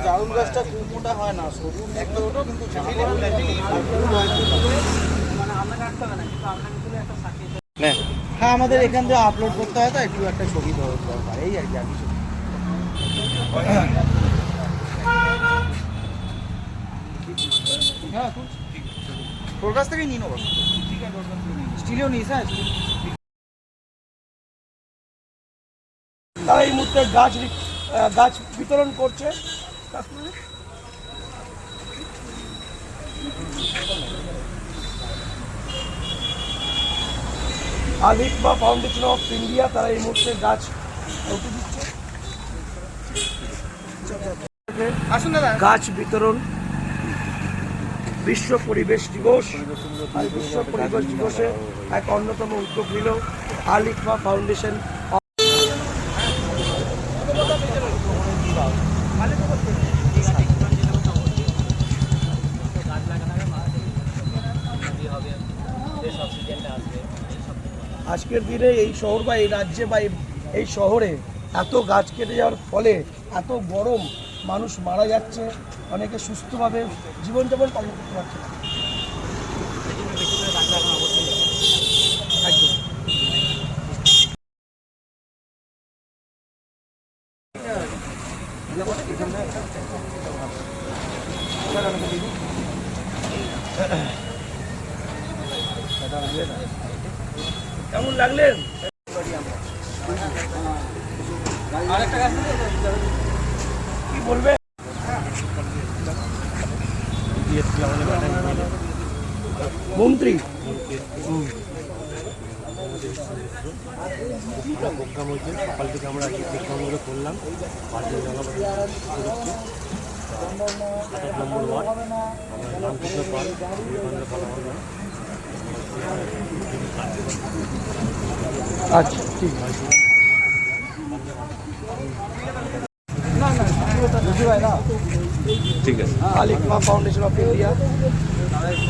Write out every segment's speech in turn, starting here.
জারুল গাছটা খুব মোটা হয় না, সরু একটা ওটা কিন্তু হ্যাঁ, আমাদের এখান থেকে আপলোড করতে হয় তো একটু একটা ছবি দরকার, এই আর কি। আর কিছু হ্যাঁ, তোর কাছ থেকেই নিয়ে নেবো। স্টিলেও নিস? হ্যাঁ, তারা এই মুহূর্তে গাছ বিতরণ করছে। আলিকবা ফাউন্ডেশন অফ ইন্ডিয়া তারা এই মুহূর্তে গাছ দিচ্ছে। আসুন দাদা। গাছ বিতরণ বিশ্ব পরিবেশ দিবস, আর বিশ্ব পরিবেশ দিবসে এক অন্যতম উদ্যোগ নিল আলিকবা ফাউন্ডেশন। আজকের দিনে এই শহর বা এই রাজ্যে বা এই শহরে এত গাছ কেটে যাওয়ার ফলে এত গরম, মানুষ মারা যাচ্ছে, অনেকে সুস্থভাবে জীবনযাপন পালন করতে পারছে না। কেমন লাগলেন? কি বলবে? মন্ত্রী প্রোগ্রাম হয়েছে, সকাল থেকে আমরা এই প্রোগ্রামগুলো করলাম। 28 নম্বর ওয়ার্ড, আমরা রামকৃষ্ণ পার্ক, আচ্ছা, ঠিক আছে। ঠিক আছে। আলিকবা ফাউন্ডেশন অফ ইন্ডিয়া।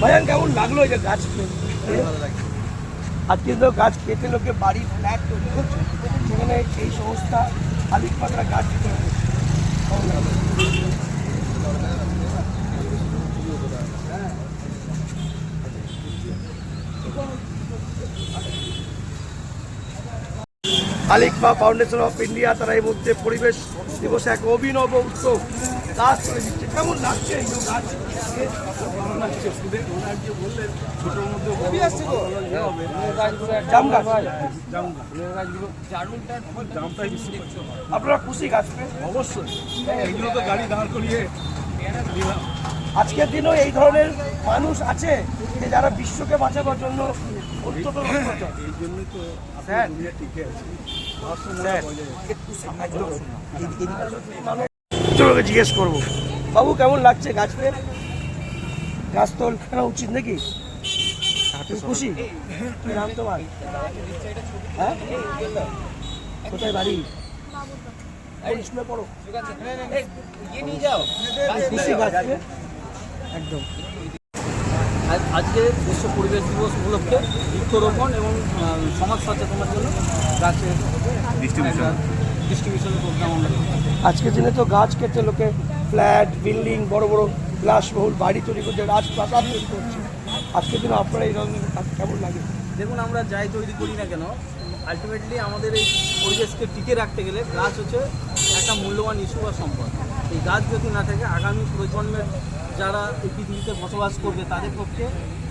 ভাইয়ান, কেমন লাগলো এই যে গাছ? আজকে তো গাছ কেটে লোকে বাড়ি ফ্ল্যাট তৈরি করছে, সেখানে এই সংস্থা আলিকবা তারা গাছ কেটে আলিকবা ফাউন্ডেশন অফ ইন্ডিয়া তারা এই মুহূর্তে পরিবেশ দিবসে এক অভিনব উদ্যোগ গাছ করে দিচ্ছে। কেমন লাগছে এই গাছ? আপনারা খুশি গাছ পেয়ে? অবশ্যই, এগুলো তো গাড়ি দাঁড় করিয়ে। আজকের দিনেও এই ধরনের মানুষ আছে যে যারা বিশ্বকে বাঁচাবার জন্য অত্যন্ত এই জন্যই তো দুনিয়া টিকে আছে। চলো জিজ্ঞেস করবো, বাবু কেমন লাগছে গাছ পেয়ে? গাছ তো কেনা উচিত নাকি? তুমি খুশি? কি নাম তোমার? হ্যাঁ, কোথায় বাড়ি? স্কুলে পড়ো? খুশি গাছ পেয়ে? একদম। আজকে বিশ্ব পরিবেশ দিবস উপলক্ষে বৃক্ষরোপণ এবং সমাজ সচেতনার জন্য গাছের ডিস্ট্রিবিউশনের প্রোগ্রাম আমরা। আজকের দিনে তো গাছ কেটে লোকে ফ্ল্যাট, বিল্ডিং, বড় বড় বিলাসবহুল বাড়ি তৈরি করছে, রাজপ্রাসাদ তৈরি করছে। আজকের দিনে আপনারা এই ধরনের কাজ কেমন লাগে? দেখুন, আমরা যাই তৈরি করি না কেন, আলটিমেটলি আমাদের এই পরিবেশকে টিকে রাখতে গেলে গাছ হচ্ছে একটা মূল্যবান ইস্যু বা সম্পদ। এই গাছ যদি না থাকে আগামী প্রজন্মের যারা এই পৃথিবীতে বসবাস করবে তাদের পক্ষে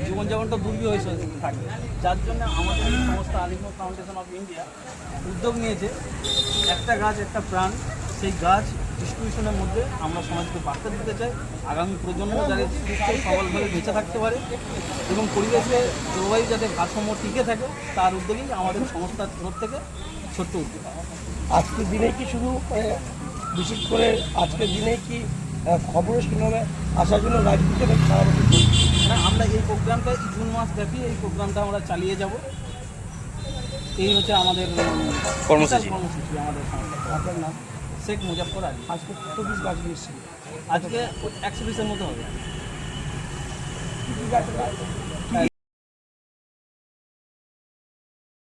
জীবনযাপনটা দুর্বিষহ হয়ে থাকবে। যার জন্য আমাদের এই সংস্থা আলিকবা ফাউন্ডেশন অফ ইন্ডিয়া উদ্যোগ নিয়েছে একটা গাছ একটা প্রাণ। সেই গাছ ডিস্ট্রিবিউশনের মধ্যে আমরা সমাজকে বার্তা দিতে চাই, আগামী প্রজন্ম যাতে সুস্থ সবলভাবে বেঁচে থাকতে পারে এবং পরিবেশে জলবায়ু যাতে ভারসাম্য টিকে থাকে, তার উদ্যোগেই আমাদের সংস্থার তরফ থেকে ছোট্ট উদ্যোগ। আজকের দিনে কি শুধু বিশেষ করে আজকের দিনে কি খবরের শুনবে আসার জন্য রাজনীতি সারা বছর? না, আমরা এই প্রোগ্রামটা জুন মাস ব্যাপী এই প্রোগ্রামটা আমরা চালিয়ে যাব। এই হচ্ছে আমাদের কর্মসূচি আমাদের সংস্থা। আপনার নাম? শেখ মুজাফর আলী। আজকে কত পিস গাছ নিয়ে এসেছিল? আজকে 120-এর মতো হবে। কি গাছ আছে?